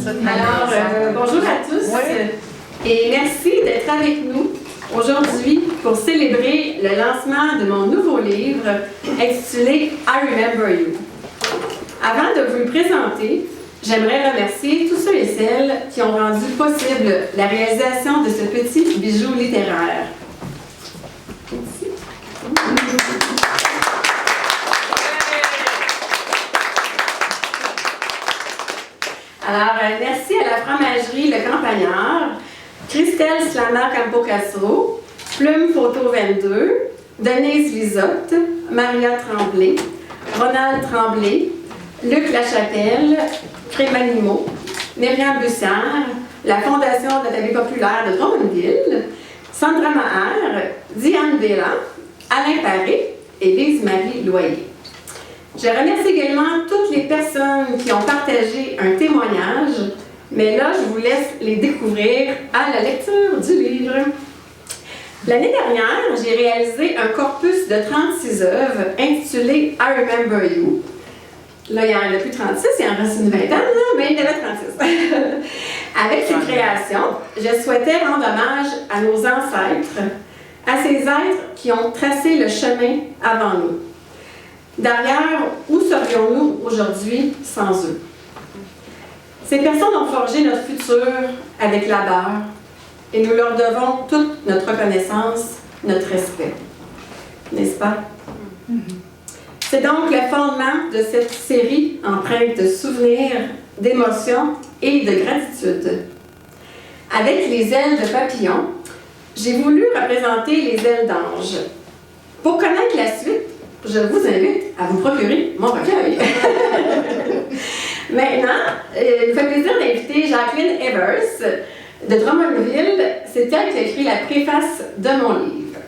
Alors, bonjour à tous et merci d'être avec nous aujourd'hui pour célébrer le lancement de mon nouveau livre intitulé I Remember You. Avant de vous le présenter, j'aimerais remercier tous ceux et celles qui ont rendu possible la réalisation de ce petit bijou littéraire. Merci. Alors, merci à la fromagerie Le Campagnard, Christelle Slana Campo-Castro, Plume Photo 22, Denise Lisotte, Maria Tremblay, Ronald Tremblay, Luc Lachapelle, Crémanimo, Myriam Bussière, la Fondation de la vie populaire de Drummondville, Sandra Maher, Diane Vélan, Alain Paré et Lise-Marie Loyer. Je remercie également toutes les personnes qui ont partagé un témoignage, mais là, je vous laisse les découvrir à la lecture du livre. L'année dernière, j'ai réalisé un corpus de 36 œuvres intitulé I Remember You. Là, il n'y en a plus 36, il en reste une vingtaine, mais il y en avait 36. Avec ces créations, je souhaitais rendre hommage à nos ancêtres, à ces êtres qui ont tracé le chemin avant nous. D'ailleurs, où serions-nous aujourd'hui sans eux? Ces personnes ont forgé notre futur avec labeur et nous leur devons toute notre reconnaissance, notre respect. N'est-ce pas? C'est donc le fondement de cette série empreinte de souvenirs, d'émotions et de gratitude. Avec les ailes de papillon, j'ai voulu représenter les ailes d'ange. Pour connaître la suite, je vous invite à vous procurer mon recueil. Maintenant, il me fait plaisir d'inviter Jacqueline Evers de Drummondville. C'est elle qui a écrit la préface de mon livre.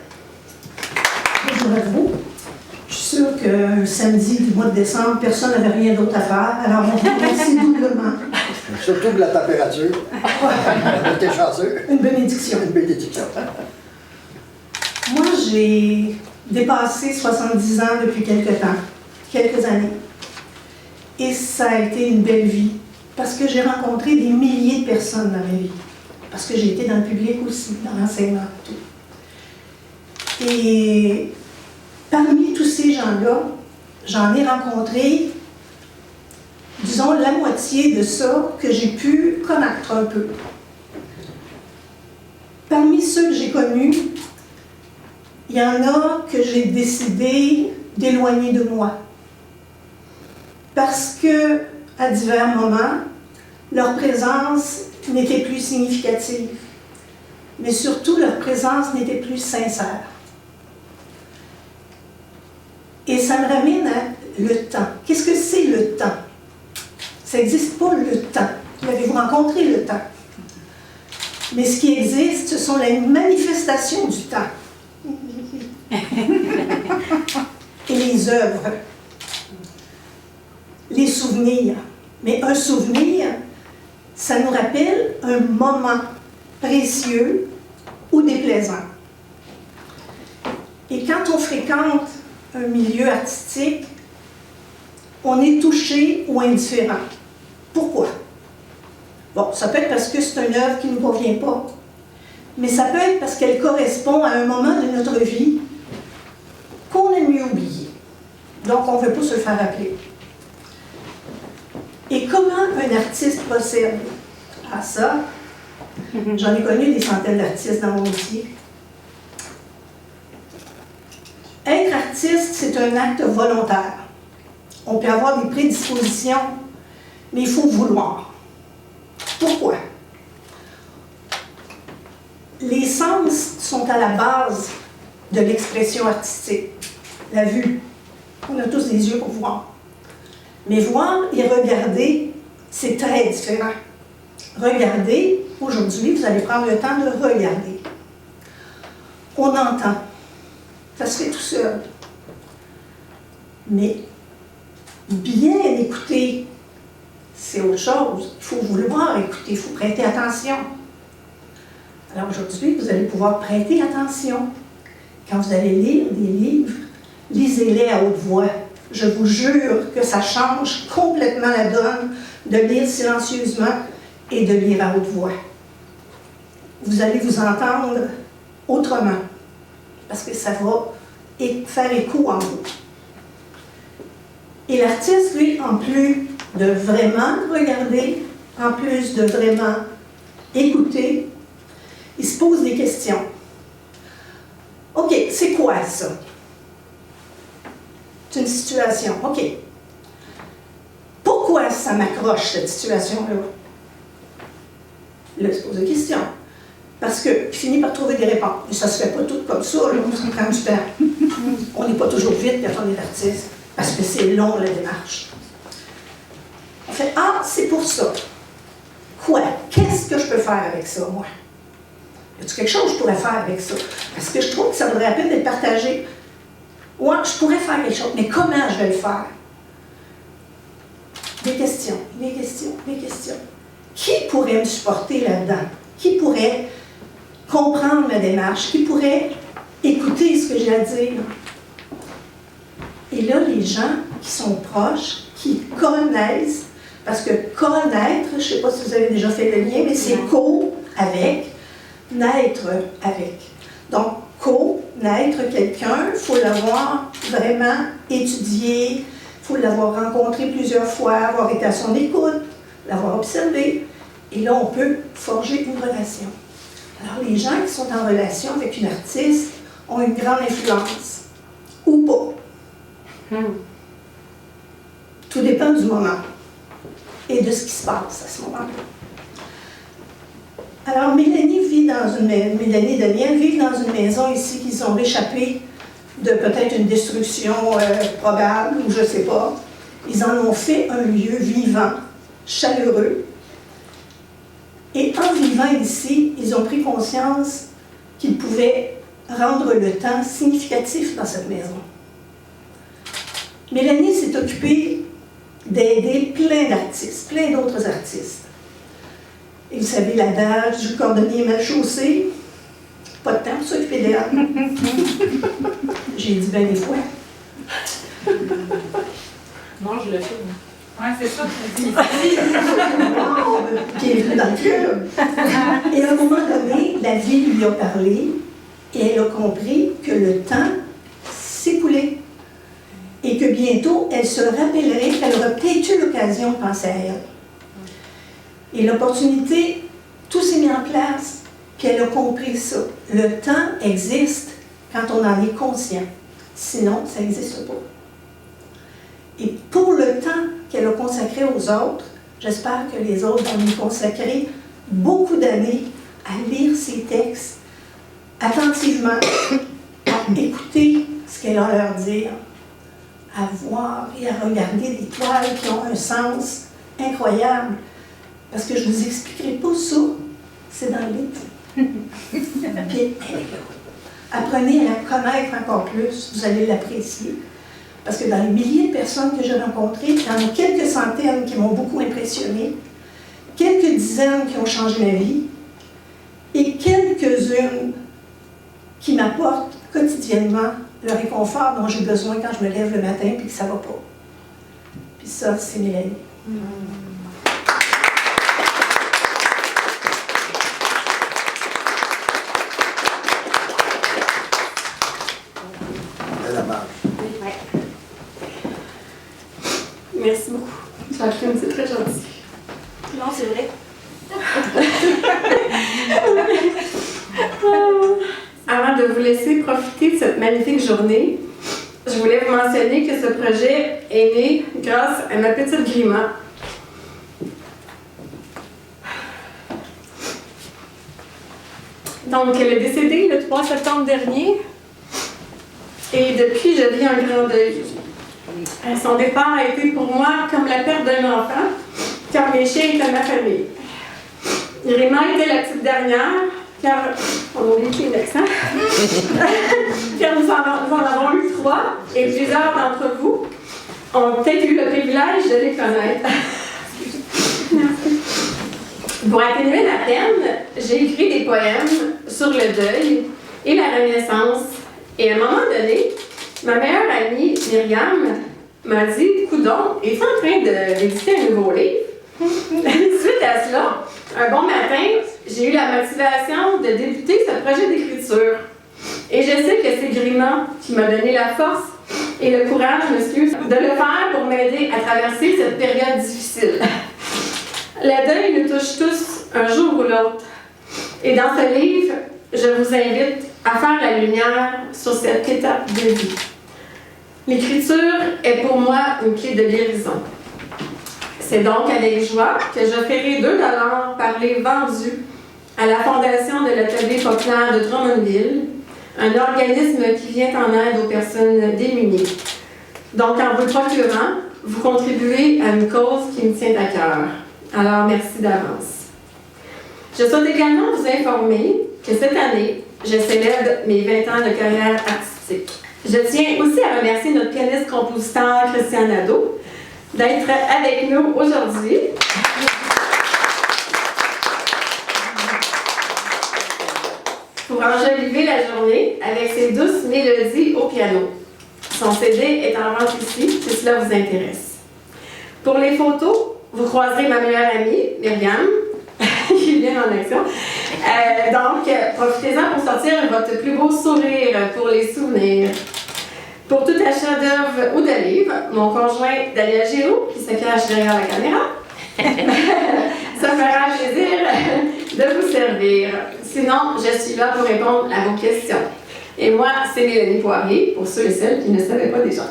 Bonjour à vous. Je suis sûre qu'un samedi du mois de décembre, personne n'avait rien d'autre à faire. Alors, on vous remercie doublement. Surtout de la température. T'es chanceux. Une bénédiction. Une bénédiction. Moi, j'ai dépassé 70 ans depuis quelques années. Et ça a été une belle vie, parce que j'ai rencontré des milliers de personnes dans ma vie. Parce que j'ai été dans le public aussi, dans l'enseignement et tout. Et parmi tous ces gens-là, j'en ai rencontré, disons, la moitié de ça que j'ai pu connaître un peu. Parmi ceux que j'ai connus, il y en a que j'ai décidé d'éloigner de moi. Parce que, à divers moments, leur présence n'était plus significative. Mais surtout, leur présence n'était plus sincère. Et ça me ramène à le temps. Qu'est-ce que c'est le temps? Ça n'existe pas le temps. L'avez-vous rencontré le temps? Mais ce qui existe, ce sont les manifestations du temps. Et les œuvres, les souvenirs. Mais un souvenir, ça nous rappelle un moment précieux ou déplaisant. Et quand on fréquente un milieu artistique, on est touché ou indifférent. Pourquoi? Bon, ça peut être parce que c'est une œuvre qui ne nous convient pas, mais ça peut être parce qu'elle correspond à un moment de notre vie qu'on aime mieux oublier. Donc, on ne veut pas se le faire rappeler. Et comment un artiste procède à ça? J'en ai connu des centaines d'artistes dans mon métier. Être artiste, c'est un acte volontaire. On peut avoir des prédispositions, mais il faut vouloir. Pourquoi? Les sens sont à la base de l'expression artistique. La vue. On a tous des yeux pour voir. Mais voir et regarder, c'est très différent. Regarder, aujourd'hui, vous allez prendre le temps de regarder. On entend. Ça se fait tout seul. Mais bien écouter, c'est autre chose. Il faut vouloir écouter, il faut prêter attention. Alors aujourd'hui, vous allez pouvoir prêter attention. Quand vous allez lire des livres, lisez-les à haute voix. Je vous jure que ça change complètement la donne de lire silencieusement et de lire à haute voix. Vous allez vous entendre autrement, parce que ça va faire écho en vous. Et l'artiste, lui, en plus de vraiment regarder, en plus de vraiment écouter, il se pose des questions. OK, c'est quoi ça? C'est une situation. OK. Pourquoi ça m'accroche, cette situation-là? Là, il se pose des questions. Parce qu'il finit par trouver des réponses. Mais ça ne se fait pas tout comme ça, là, ça prend du temps. On n'est pas toujours vite quand on est artiste, parce que c'est long, la démarche. On fait, ah, c'est pour ça. Quoi? Qu'est-ce que je peux faire avec ça, moi? Y a-t-il quelque chose que je pourrais faire avec ça? Parce que je trouve que ça vaudrait la peine d'être partagé. Ouais, je pourrais faire quelque chose, mais comment je vais le faire? Des questions, des questions, des questions. Qui pourrait me supporter là-dedans? Qui pourrait comprendre ma démarche? Qui pourrait écouter ce que j'ai à dire? Et là, les gens qui sont proches, qui connaissent, parce que connaître, je ne sais pas si vous avez déjà fait le lien, mais c'est co-avec, naître avec. Donc, connaître quelqu'un, il faut l'avoir vraiment étudié, il faut l'avoir rencontré plusieurs fois, avoir été à son écoute, l'avoir observé. Et là, on peut forger une relation. Alors, les gens qui sont en relation avec une artiste ont une grande influence. Ou pas. Tout dépend du moment et de ce qui se passe à ce moment-là. Alors, Mélanie et Daniel vivent dans une maison ici qu'ils ont réchappé de peut-être une destruction probable, ou je ne sais pas. Ils en ont fait un lieu vivant, chaleureux. Et en vivant ici, ils ont pris conscience qu'ils pouvaient rendre le temps significatif dans cette maison. Mélanie s'est occupée d'aider plein d'artistes, plein d'autres artistes. Et vous savez, l'adage du cordonnier mal chaussé, pas de temps pour s'occuper d'elle. J'ai dit bien des fois. Non, je le fais. Oui, c'est ça. Qui est venue dans le club. Et à un moment donné, la vie lui a parlé et elle a compris que le temps s'écoulait. Et que bientôt, elle se rappellerait qu'elle aurait peut-être eu l'occasion de penser à elle. Et l'opportunité, tout s'est mis en place, puis elle a compris ça. Le temps existe quand on en est conscient. Sinon, ça n'existe pas. Et pour le temps qu'elle a consacré aux autres, j'espère que les autres vont lui consacrer beaucoup d'années à lire ses textes attentivement, à écouter ce qu'elle a à leur dire, à voir et à regarder des toiles qui ont un sens incroyable. Parce que je ne vous expliquerai pas ça, c'est dans le livre. Puis elle est là. Apprenez à la connaître encore plus, vous allez l'apprécier. Parce que dans les milliers de personnes que j'ai rencontrées, il y en a quelques centaines qui m'ont beaucoup impressionnée, quelques dizaines qui ont changé ma vie, et quelques-unes qui m'apportent quotidiennement le réconfort dont j'ai besoin quand je me lève le matin et que ça ne va pas. Puis ça, c'est Mélanie. Merci beaucoup. Jacqueline, c'est très gentil. Non, c'est vrai. Avant de vous laisser profiter de cette magnifique journée, je voulais vous mentionner que ce projet est né grâce à ma petite Grima. Donc, elle est décédée le 3 septembre dernier et depuis, je vis un grand deuil. Son départ a été pour moi comme la perte d'un enfant, car mes chiens étaient ma famille. Grima était la petite dernière, car on a oublié Kleenex, hein? Car nous en avons eu 3, et plusieurs d'entre vous ont peut-être eu le privilège de les connaître. Pour atténuer la peine, j'ai écrit des poèmes sur le deuil et la renaissance. Et à un moment donné, ma meilleure amie, Myriam, m'a dit « Coudon, es-tu en train d'éditer un nouveau livre? » Suite à cela, Un bon matin, j'ai eu la motivation de débuter ce projet d'écriture. Et je sais que c'est Grima qui m'a donné la force et le courage, monsieur, de le faire pour m'aider à traverser cette période difficile. Le deuil nous touche tous un jour ou l'autre. Et dans ce livre, je vous invite à faire la lumière sur cette étape de vie. L'écriture est pour moi une clé de guérison. C'est donc avec joie que j'offrirai 2 $ par livre vendu à la Fondation de l'Atelier populaire de Drummondville, un organisme qui vient en aide aux personnes démunies. Donc, en vous le procurant, vous contribuez à une cause qui me tient à cœur. Alors, merci d'avance. Je souhaite également vous informer que cette année, je célèbre mes 20 ans de carrière artistique. Je tiens aussi à remercier notre pianiste-compositeur Christian Nadeau d'être avec nous aujourd'hui. Pour enjoliver la journée avec ses douces mélodies au piano. Son CD est en vente ici, si cela vous intéresse. Pour les photos, vous croiserez ma meilleure amie, Myriam, qui vient en action. Donc, profitez-en pour sortir votre plus beau sourire pour les souvenirs. Pour tout achat d'œuvres ou de livres, mon conjoint Dalia Giroux, qui se cache derrière la caméra, ça me fera plaisir de vous servir. Sinon, je suis là pour répondre à vos questions. Et moi, c'est Mélanie Poirier, pour ceux et celles qui ne savaient pas déjà.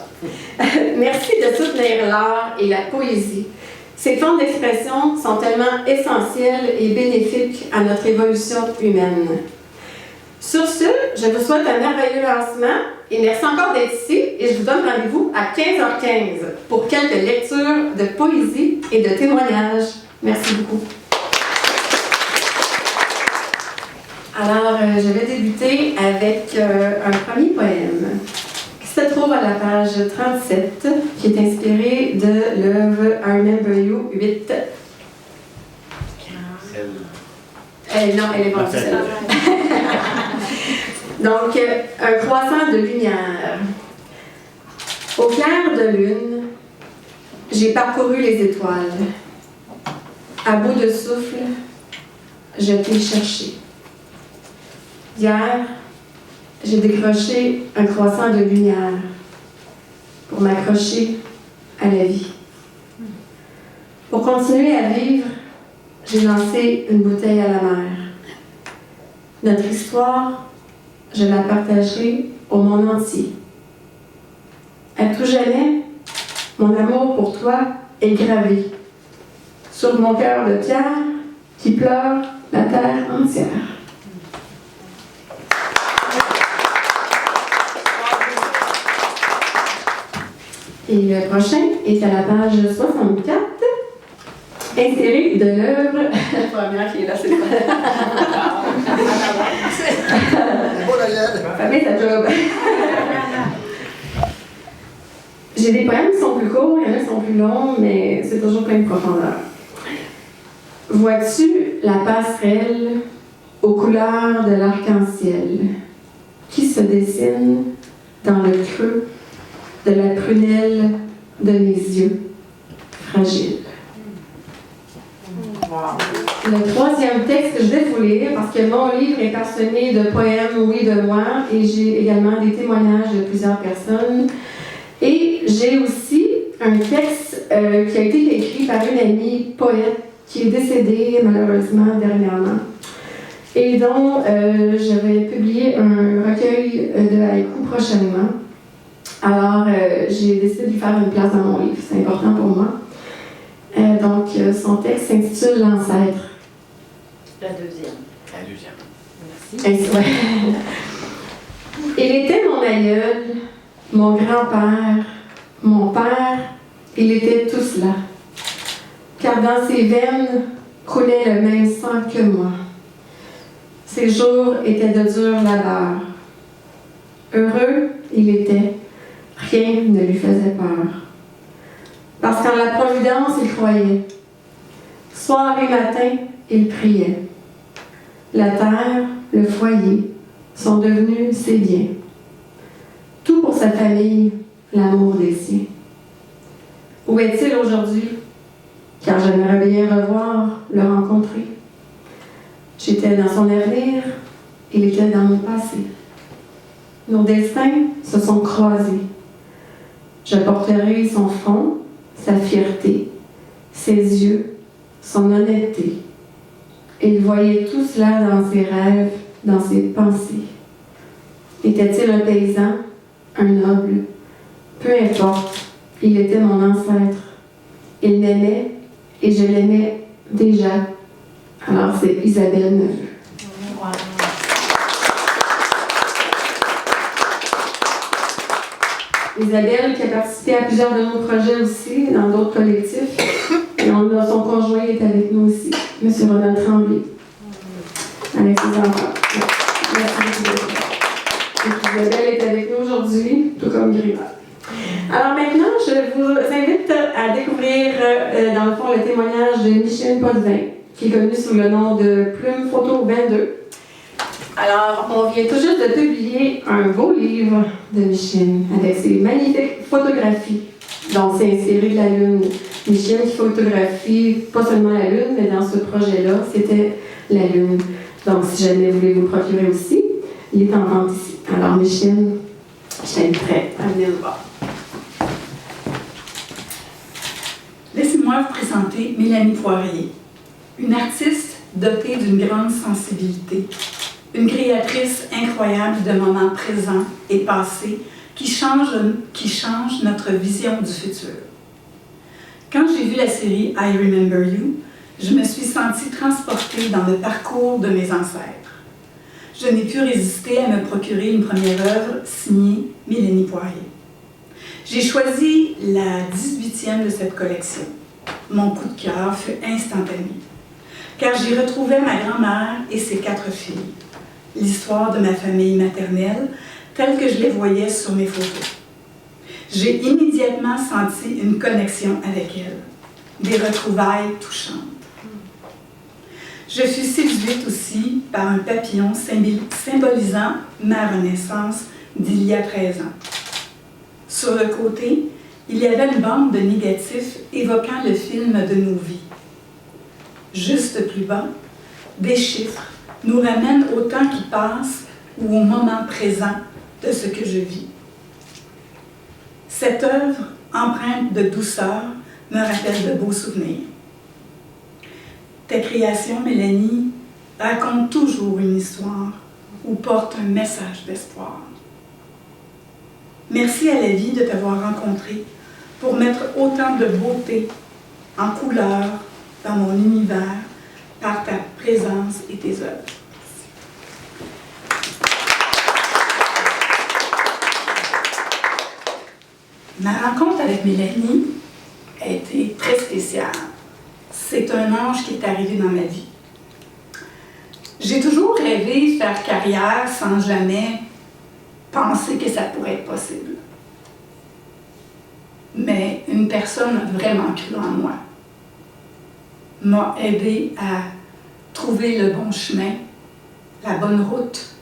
Merci de soutenir l'art et la poésie. Ces formes d'expression sont tellement essentielles et bénéfiques à notre évolution humaine. Sur ce, je vous souhaite un merveilleux lancement et merci encore d'être ici et je vous donne rendez-vous à 15h15 pour quelques lectures de poésie et de témoignages. Merci beaucoup. Alors, je vais débuter avec un premier poème qui se trouve à la page 37, qui est inspiré de l'œuvre I Remember You 8. Non, elle est vendue celle-là. Donc, un croissant de lumière. Au clair de lune, j'ai parcouru les étoiles. À bout de souffle, je t'ai cherché. Hier, j'ai décroché un croissant de lumière pour m'accrocher à la vie. Pour continuer à vivre, j'ai lancé une bouteille à la mer. Notre histoire, je la partagerai au monde entier. À tout jamais, mon amour pour toi est gravé sur mon cœur de pierre qui pleure la terre entière. Et le prochain est à la page 64, inspiré de l'œuvre. La première qui est là, c'est pas. Ça fait ta job. J'ai des poèmes qui sont plus courts, il y en a qui sont plus longs, mais c'est toujours plein de profondeur. Vois-tu la passerelle aux couleurs de l'arc-en-ciel qui se dessine dans le creux de la prunelle de mes yeux fragiles. Le 3e texte que je vais vous lire, parce que mon livre est parsemé de poèmes, oui, de moi, et j'ai également des témoignages de plusieurs personnes. Et j'ai aussi un texte qui a été écrit par une amie poète qui est décédée malheureusement dernièrement, et dont je vais publier un recueil de haïkus prochainement. Alors, j'ai décidé de lui faire une place dans mon livre, c'est important pour moi. Donc, son texte s'intitule L'ancêtre. La deuxième. Merci. Ouais. Il était mon aïeul, mon grand-père, mon père, il était tout cela. Car dans ses veines coulait le même sang que moi. Ses jours étaient de dur labeur. Heureux il était, rien ne lui faisait peur. Parce qu'en la providence, il croyait. Soir et matin, il priait. La terre, le foyer, sont devenus ses biens. Tout pour sa famille, l'amour des siens. Où est-il aujourd'hui? Car j'aimerais bien revoir, le rencontrer. J'étais dans son avenir, il était dans mon passé. Nos destins se sont croisés. Je porterai son front, sa fierté, ses yeux, son honnêteté. Il voyait tout cela dans ses rêves, dans ses pensées. Était-il un paysan, un noble? Peu importe, il était mon ancêtre. Il m'aimait et je l'aimais déjà. Alors c'est Isabelle Neveu. Wow. Isabelle qui a participé à plusieurs de nos projets aussi, dans d'autres collectifs. Et son conjoint est avec nous aussi, M. Ronald Tremblay, avec ses enfants. Merci beaucoup. Isabelle est avec nous aujourd'hui, tout comme Grégoire. Alors maintenant, je vous invite à découvrir, dans le fond, le témoignage de Micheline Potvin, qui est connue sous le nom de Plume Photo 22. Alors, on vient tout juste de publier un beau livre de Micheline avec ses magnifiques photographies. Donc, c'est inspiré de la Lune. Micheline qui photographie pas seulement la Lune, mais dans ce projet-là, c'était la Lune. Donc, si jamais vous voulez vous le procurer aussi, il est en vente ici. Alors, Micheline, je t'inviterai à venir le voir. Laissez-moi vous présenter Mélanie Poirier, une artiste dotée d'une grande sensibilité, une créatrice incroyable de moments présents et passés qui change notre vision du futur. Quand j'ai vu la série I Remember You, je me suis sentie transportée dans le parcours de mes ancêtres. Je n'ai pu résister à me procurer une première œuvre signée Mélanie Poirier. J'ai choisi la 18e de cette collection. Mon coup de cœur fut instantané, car j'y retrouvais ma grand-mère et ses 4 filles, l'histoire de ma famille maternelle telle que je les voyais sur mes photos. J'ai immédiatement senti une connexion avec elles, des retrouvailles touchantes. Je fus séduite aussi par un papillon symbolisant ma renaissance d'il y a 13 ans. Sur le côté, il y avait une bande de négatifs évoquant le film de nos vies. Juste plus bas, des chiffres nous ramènent au temps qui passe ou au moment présent de ce que je vis. Cette œuvre, empreinte de douceur, me rappelle de beaux souvenirs. Tes créations, Mélanie, racontent toujours une histoire ou portent un message d'espoir. Merci à la vie de t'avoir rencontré pour mettre autant de beauté en couleur dans mon univers par ta présence et tes œuvres. Ma rencontre avec Mélanie a été très spéciale. C'est un ange qui est arrivé dans ma vie. J'ai toujours rêvé de faire carrière sans jamais penser que ça pourrait être possible. Mais une personne a vraiment cru en moi, m'a aidé à trouver le bon chemin, la bonne route,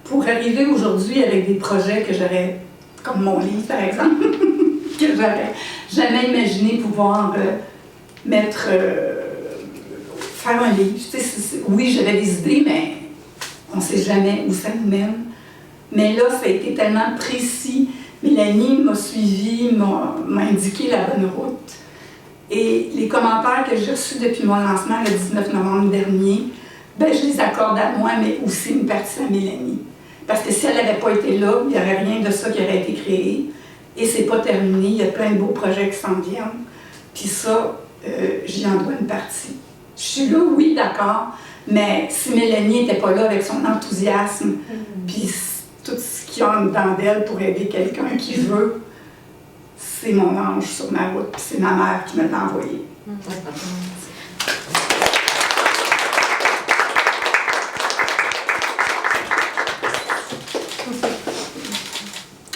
pour arriver aujourd'hui avec des projets que j'aurais, comme mon livre par exemple, que j'aurais jamais imaginé pouvoir faire un livre. Tu sais, oui, j'avais des idées, mais on ne sait jamais où ça nous mène. Mais là, ça a été tellement précis. Mélanie m'a suivi, m'a indiqué la bonne route. Et les commentaires que j'ai reçus depuis mon lancement le 19 novembre dernier, ben, je les accorde à moi, mais aussi une partie à Mélanie. Parce que si elle n'avait pas été là, il n'y aurait rien de ça qui aurait été créé. Et c'est pas terminé, il y a plein de beaux projets qui s'en viennent. Puis ça, j'y en dois une partie. Je suis là, oui, d'accord, mais si Mélanie n'était pas là avec son enthousiasme, puis tout ce qu'il y a en dedans d'elle pour aider quelqu'un qui veut, c'est mon ange sur ma route, puis c'est ma mère qui me l'a envoyé.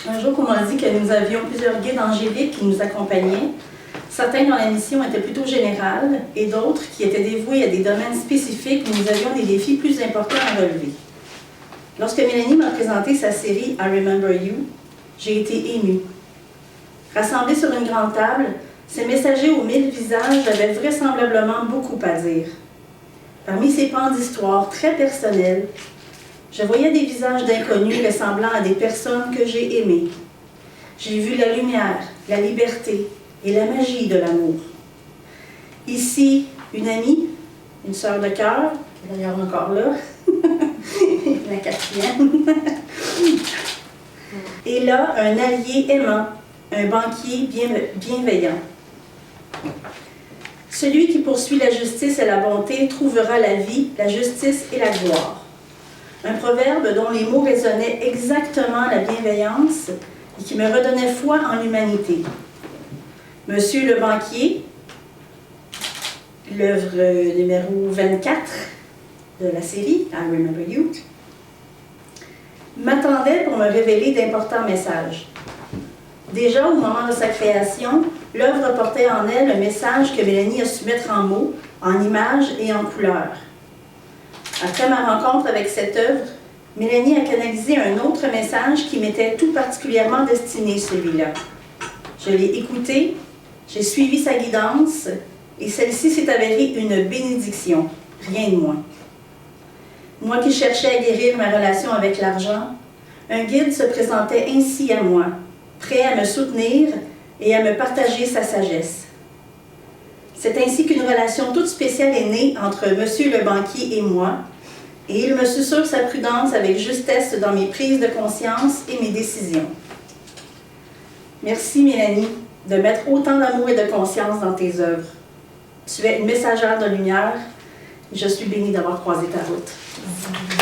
Un jour, on m'a dit que nous avions plusieurs guides angéliques qui nous accompagnaient. Certains dont la mission était plutôt générale et d'autres qui étaient dévoués à des domaines spécifiques où nous avions des défis plus importants à relever. Lorsque Mélanie m'a présenté sa série I Remember You, j'ai été émue. Rassemblés sur une grande table, ces messagers aux 1000 visages avaient vraisemblablement beaucoup à dire. Parmi ces pans d'histoire très personnels, je voyais des visages d'inconnus ressemblant à des personnes que j'ai aimées. J'ai vu la lumière, la liberté et la magie de l'amour. Ici, une amie, une sœur de cœur, qui est d'ailleurs encore là, la quatrième. Et là, un allié aimant, un banquier bienveillant. Celui qui poursuit la justice et la bonté trouvera la vie, la justice et la gloire. Un proverbe dont les mots résonnaient exactement la bienveillance et qui me redonnait foi en l'humanité. Monsieur le banquier, l'œuvre numéro 24 de la série, I Remember You, m'attendait pour me révéler d'importants messages. Déjà au moment de sa création, l'œuvre portait en elle un message que Mélanie a su mettre en mots, en images et en couleurs. Après ma rencontre avec cette œuvre, Mélanie a canalisé un autre message qui m'était tout particulièrement destiné, celui-là. Je l'ai écouté, j'ai suivi sa guidance, et celle-ci s'est avérée une bénédiction, rien de moins. Moi qui cherchais à guérir ma relation avec l'argent, un guide se présentait ainsi à moi, prêt à me soutenir et à me partager sa sagesse. C'est ainsi qu'une relation toute spéciale est née entre Monsieur le banquier et moi, et il me susurre sa prudence avec justesse dans mes prises de conscience et mes décisions. Merci Mélanie de mettre autant d'amour et de conscience dans tes œuvres. Tu es une messagère de lumière et je suis bénie d'avoir croisé ta route.